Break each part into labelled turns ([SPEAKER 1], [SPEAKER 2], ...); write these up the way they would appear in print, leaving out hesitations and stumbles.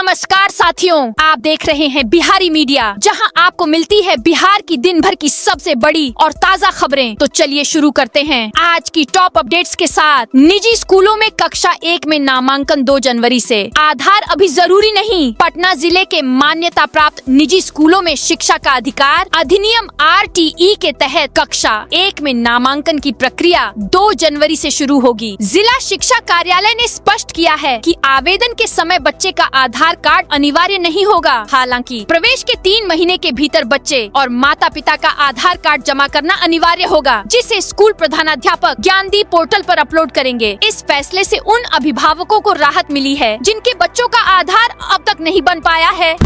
[SPEAKER 1] नमस्कार साथियों, आप देख रहे हैं बिहारी मीडिया, जहां आपको मिलती है बिहार की दिन भर की सबसे बड़ी और ताज़ा खबरें। तो चलिए शुरू करते हैं आज की टॉप अपडेट्स के साथ। निजी स्कूलों में कक्षा 1 में नामांकन 2 जनवरी से। आधार अभी जरूरी नहीं। पटना जिले के मान्यता प्राप्त निजी स्कूलों में शिक्षा का अधिकार अधिनियम RTE के तहत कक्षा 1 में नामांकन की प्रक्रिया 2 जनवरी से शुरू होगी। जिला शिक्षा कार्यालय ने स्पष्ट किया है कि आवेदन के समय बच्चे का आधार कार्ड अनिवार्य नहीं होगा। हालांकि प्रवेश के 3 महीने के भीतर बच्चे और माता पिता का आधार कार्ड जमा करना अनिवार्य होगा, जिसे स्कूल प्रधानाध्यापक ज्ञानदीप पोर्टल पर अपलोड करेंगे। इस फैसले से उन अभिभावकों को राहत मिली है जिनके बच्चों का आधार अब तक नहीं बन पाया है।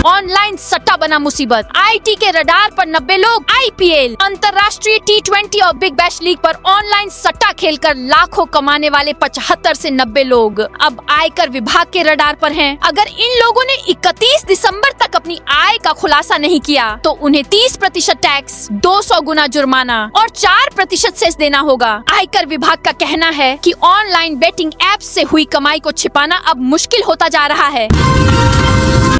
[SPEAKER 1] ऑनलाइन सट्टा बना मुसीबत। IT के रडार पर 90 लोग। IPL अंतर्राष्ट्रीय T20 और बिग बैश लीग पर ऑनलाइन सट्टा खेलकर लाखों कमाने वाले 75 से 90 लोग अब आयकर विभाग के रडार पर हैं। अगर इन लोगों ने 31 दिसंबर तक अपनी आय का खुलासा नहीं किया तो उन्हें 30% टैक्स, 200 गुना जुर्माना और 4% सेस देना होगा। आयकर विभाग का कहना है कि ऑनलाइन बेटिंग ऐप्स से हुई कमाई को छिपाना अब मुश्किल होता जा रहा है।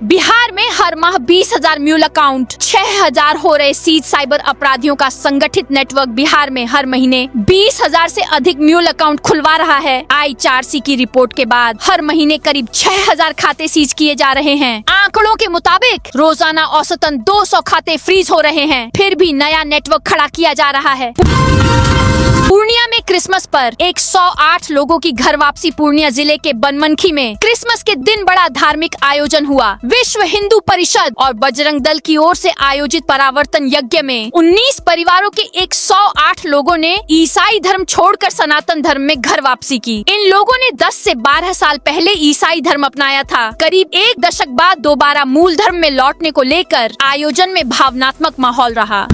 [SPEAKER 1] बिहार में हर माह 20,000 म्यूल अकाउंट, 6,000 हो रहे सीज। साइबर अपराधियों का संगठित नेटवर्क बिहार में हर महीने 20,000 से अधिक म्यूल अकाउंट खुलवा रहा है। I4C की रिपोर्ट के बाद हर महीने करीब 6,000 खाते सीज किए जा रहे हैं। आंकड़ों के मुताबिक रोजाना औसतन 200 खाते फ्रीज हो रहे हैं। फिर भी नया नेटवर्क खड़ा किया जा रहा है। पूर्णिया में क्रिसमस पर 108 लोगों की घर वापसी। पूर्णिया जिले के बनमनखी में क्रिसमस के दिन बड़ा धार्मिक आयोजन हुआ। विश्व हिंदू परिषद और बजरंग दल की ओर से आयोजित परावर्तन यज्ञ में 19 परिवारों के 108 लोगों ने ईसाई धर्म छोड़कर सनातन धर्म में घर वापसी की। इन लोगों ने 10 से 12 साल पहले ईसाई धर्म अपनाया था। करीब 1 दशक बाद दोबारा मूल धर्म में लौटने को लेकर आयोजन में भावनात्मक माहौल रहा।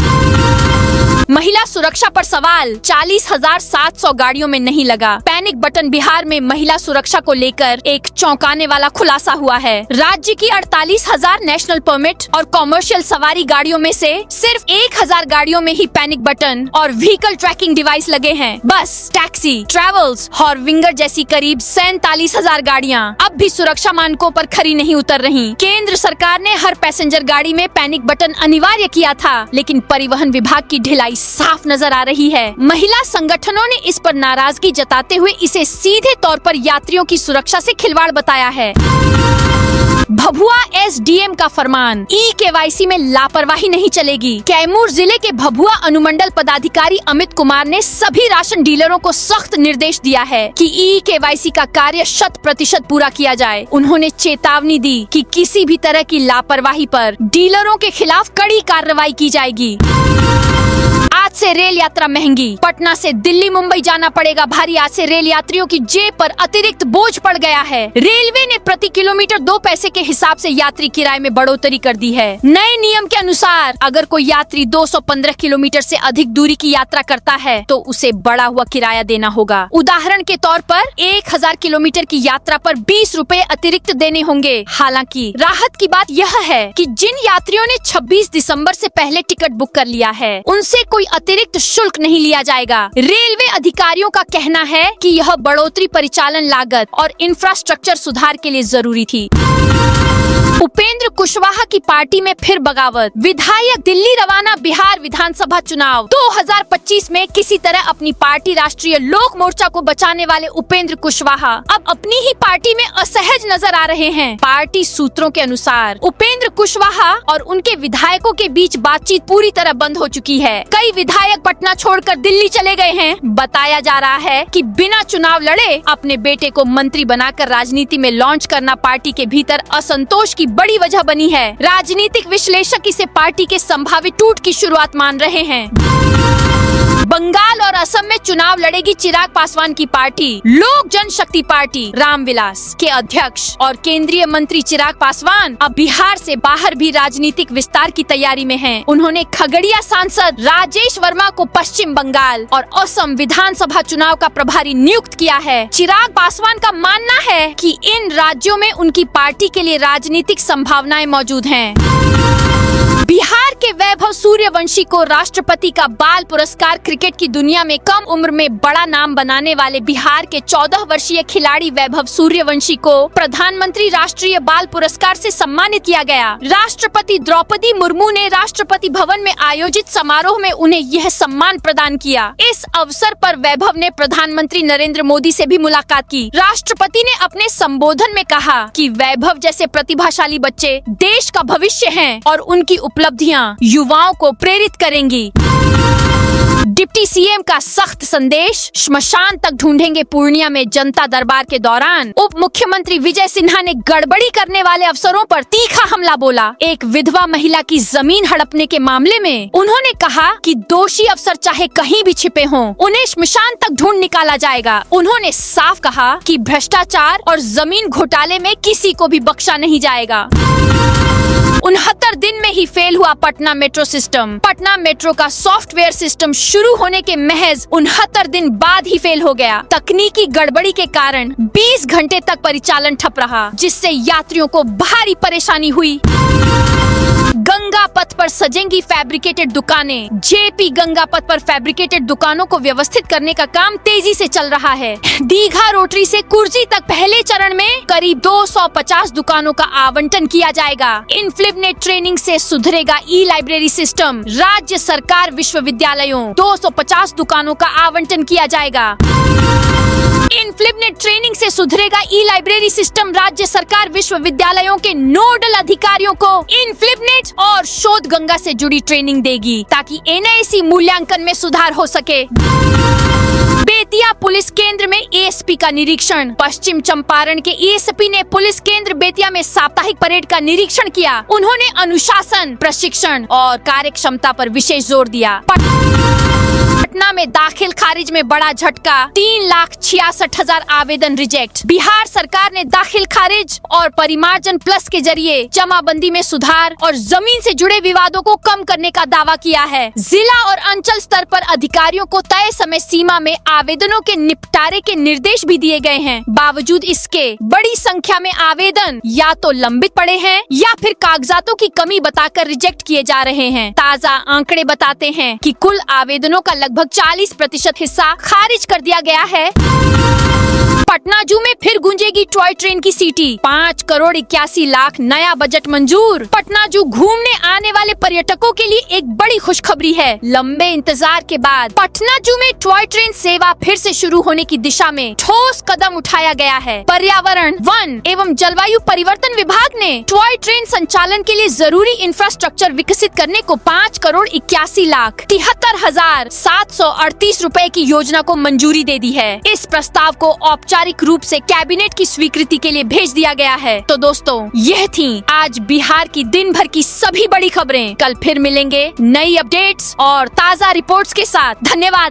[SPEAKER 1] महिला सुरक्षा पर सवाल। 40,700 गाड़ियों में नहीं लगा पैनिक बटन। बिहार में महिला सुरक्षा को लेकर एक चौंकाने वाला खुलासा हुआ है। राज्य की 48,000 नेशनल परमिट और कॉमर्शियल सवारी गाड़ियों में से सिर्फ 1,000 गाड़ियों में ही पैनिक बटन और व्हीकल ट्रैकिंग डिवाइस लगे हैं। बस, टैक्सी, ट्रेवल्स और विंगर जैसी करीब 47,000 गाड़ियाँ अब भी सुरक्षा मानकों पर खरी नहीं उतर रही। केंद्र सरकार ने हर पैसेंजर गाड़ी में पैनिक बटन अनिवार्य किया था, लेकिन परिवहन विभाग की ढिलाई साफ नजर आ रही है। महिला संगठनों ने इस पर नाराजगी जताते हुए इसे सीधे तौर पर यात्रियों की सुरक्षा से खिलवाड़ बताया है। भभुआ SDM का फरमान। E-KYC में लापरवाही नहीं चलेगी। कैमूर जिले के भभुआ अनुमंडल पदाधिकारी अमित कुमार ने सभी राशन डीलरों को सख्त निर्देश दिया है कि E-KYC का कार्य 100% पूरा किया जाए। उन्होंने चेतावनी दी कि किसी भी तरह की लापरवाही पर डीलरों के खिलाफ कड़ी कार्रवाई की जाएगी। आज से रेल यात्रा महंगी। पटना से दिल्ली मुंबई जाना पड़ेगा भारी। आज से रेल यात्रियों की जेब पर अतिरिक्त बोझ पड़ गया है। रेलवे ने प्रति किलोमीटर 2 पैसे के हिसाब से यात्री किराए में बढ़ोतरी कर दी है। नए नियम के अनुसार अगर कोई यात्री 215 किलोमीटर से अधिक दूरी की यात्रा करता है तो उसे बढ़ा हुआ किराया देना होगा। उदाहरण के तौर पर 1000 किलोमीटर की यात्रा पर 20 रुपए अतिरिक्त देने होंगे। हालांकि राहत की बात यह है कि जिन यात्रियों ने 26 दिसंबर से पहले टिकट बुक कर लिया है उनसे कोई अतिरिक्त शुल्क नहीं लिया जाएगा। रेलवे अधिकारियों का कहना है कि यह बढ़ोतरी परिचालन लागत और इंफ्रास्ट्रक्चर सुधार के लिए जरूरी थी। उपेंद्र कुशवाहा की पार्टी में फिर बगावत। विधायक दिल्ली रवाना। बिहार विधानसभा चुनाव 2025 में किसी तरह अपनी पार्टी राष्ट्रीय लोक मोर्चा को बचाने वाले उपेंद्र कुशवाहा अब अपनी ही पार्टी में असहज नजर आ रहे हैं। पार्टी सूत्रों के अनुसार उपेंद्र कुशवाहा और उनके विधायकों के बीच बातचीत पूरी तरह बंद हो चुकी है। कई विधायक पटना छोड़कर दिल्ली चले गए हैं। बताया जा रहा है कि बिना चुनाव लड़े अपने बेटे को मंत्री बनाकर राजनीति में लॉन्च करना पार्टी के भीतर असंतोष की बड़ी वजह बनी है। राजनीतिक विश्लेषक इसे पार्टी के संभावित टूट की शुरुआत मान रहे हैं। बंगाल और असम में चुनाव लड़ेगी चिराग पासवान की पार्टी। लोक जनशक्ति पार्टी रामविलास के अध्यक्ष और केंद्रीय मंत्री चिराग पासवान अब बिहार से बाहर भी राजनीतिक विस्तार की तैयारी में हैं। उन्होंने खगड़िया सांसद राजेश वर्मा को पश्चिम बंगाल और असम विधानसभा चुनाव का प्रभारी नियुक्त किया है। चिराग पासवान का मानना है कि इन राज्यों में उनकी पार्टी के लिए राजनीतिक संभावनाएं मौजूद हैं। बिहार के वैभव सूर्यवंशी को राष्ट्रपति का बाल पुरस्कार क्रिकेट क्रिकेट की दुनिया में कम उम्र में बड़ा नाम बनाने वाले बिहार के 14 वर्षीय खिलाड़ी वैभव सूर्यवंशी को प्रधानमंत्री राष्ट्रीय बाल पुरस्कार से सम्मानित किया गया। राष्ट्रपति द्रौपदी मुर्मू ने राष्ट्रपति भवन में आयोजित समारोह में उन्हें यह सम्मान प्रदान किया। इस अवसर पर वैभव ने प्रधानमंत्री नरेंद्र मोदी से भी मुलाकात की। राष्ट्रपति ने अपने संबोधन में कहा कि वैभव जैसे प्रतिभाशाली बच्चे देश का भविष्य हैं और उनकी उपलब्धियां युवाओं को प्रेरित करेंगी। डिप्टी सीएम का सख्त संदेश, श्मशान तक ढूंढेंगे पूर्णिया में जनता दरबार के दौरान उप मुख्यमंत्री विजय सिन्हा ने गड़बड़ी करने वाले अफसरों पर तीखा हमला बोला। एक विधवा महिला की जमीन हड़पने के मामले में उन्होंने कहा कि दोषी अफसर चाहे कहीं भी छिपे हों, उन्हें श्मशान तक ढूंढ निकाला जाएगा। उन्होंने साफ कहा कि भ्रष्टाचार और जमीन घोटाले में किसी को भी बख्शा नहीं जाएगा। 69 दिन में ही फेल हुआ Patna metro system. Patna metro का सॉफ्टवेयर सिस्टम शुरू होने के महज 69 दिन बाद ही फेल हो गया। तकनीकी गड़बड़ी के कारण 20 घंटे तक परिचालन ठप रहा, जिससे यात्रियों को भारी परेशानी हुई। गंगा पथ पर सजेंगी फैब्रिकेटेड दुकानें। जेपी गंगा पथ पर फैब्रिकेटेड दुकानों को व्यवस्थित करने का काम तेजी से चल रहा है। दीघा रोटरी से कुर्जी तक पहले चरण में करीब 250 दुकानों का आवंटन किया जाएगा। इनफ्लिबनेट ट्रेनिंग से सुधरेगा ई लाइब्रेरी सिस्टम। राज्य सरकार विश्वविद्यालयों 250 दुकानों का आवंटन किया जाएगा। इनफ्लिबनेट ट्रेनिंग से सुधरेगा ई लाइब्रेरी सिस्टम। राज्य सरकार विश्वविद्यालयों के नोडल अधिकारियों को इनफ्लिबनेट और शोध गंगा से जुड़ी ट्रेनिंग देगी, ताकि एनआईसी मूल्यांकन में सुधार हो सके। बेतिया पुलिस केंद्र में एएसपी का निरीक्षण। पश्चिम चंपारण के एएसपी ने पुलिस केंद्र बेतिया में साप्ताहिक परेड का निरीक्षण किया। उन्होंने अनुशासन, प्रशिक्षण और कार्यक्षमता पर विशेष जोर दिया। पटना में दाखिल खारिज में बड़ा झटका, 3,66,000 आवेदन रिजेक्ट। बिहार सरकार ने दाखिल खारिज और परिमार्जन प्लस के जरिए जमाबंदी में सुधार और जमीन से जुड़े विवादों को कम करने का दावा किया है। जिला और अंचल स्तर पर अधिकारियों को तय समय सीमा में आवेदनों के निपटारे के निर्देश भी दिए गए हैं। बावजूद इसके बड़ी संख्या में आवेदन या तो लंबित पड़े हैं या फिर कागजातों की कमी बताकर रिजेक्ट किए जा रहे हैं। ताजा आंकड़े बताते हैं कि कुल आवेदनों का लगभग 40% हिस्सा खारिज कर दिया गया है। पटना जू में फिर गूंजेगी टॉय ट्रेन की सीटी। 5 करोड़ 81 लाख नया बजट मंजूर। पटना जू घूमने आने वाले पर्यटकों के लिए एक बड़ी खुशखबरी है। लंबे इंतजार के बाद पटना जू में टॉय ट्रेन सेवा फिर से शुरू होने की दिशा में ठोस कदम उठाया गया है। पर्यावरण, वन एवं जलवायु परिवर्तन विभाग ने टॉय ट्रेन संचालन के लिए जरूरी इंफ्रास्ट्रक्चर विकसित करने को 5 करोड़ 81 लाख 73,738 रुपए की योजना को मंजूरी दे दी है। इस प्रस्ताव को औपचारिक रूप से कैबिनेट की स्वीकृति के लिए भेज दिया गया है। तो दोस्तों, यह थी आज बिहार की दिन भर की सभी बड़ी खबरें। कल फिर मिलेंगे नई अपडेट्स और ताज़ा रिपोर्ट्स के साथ। धन्यवाद।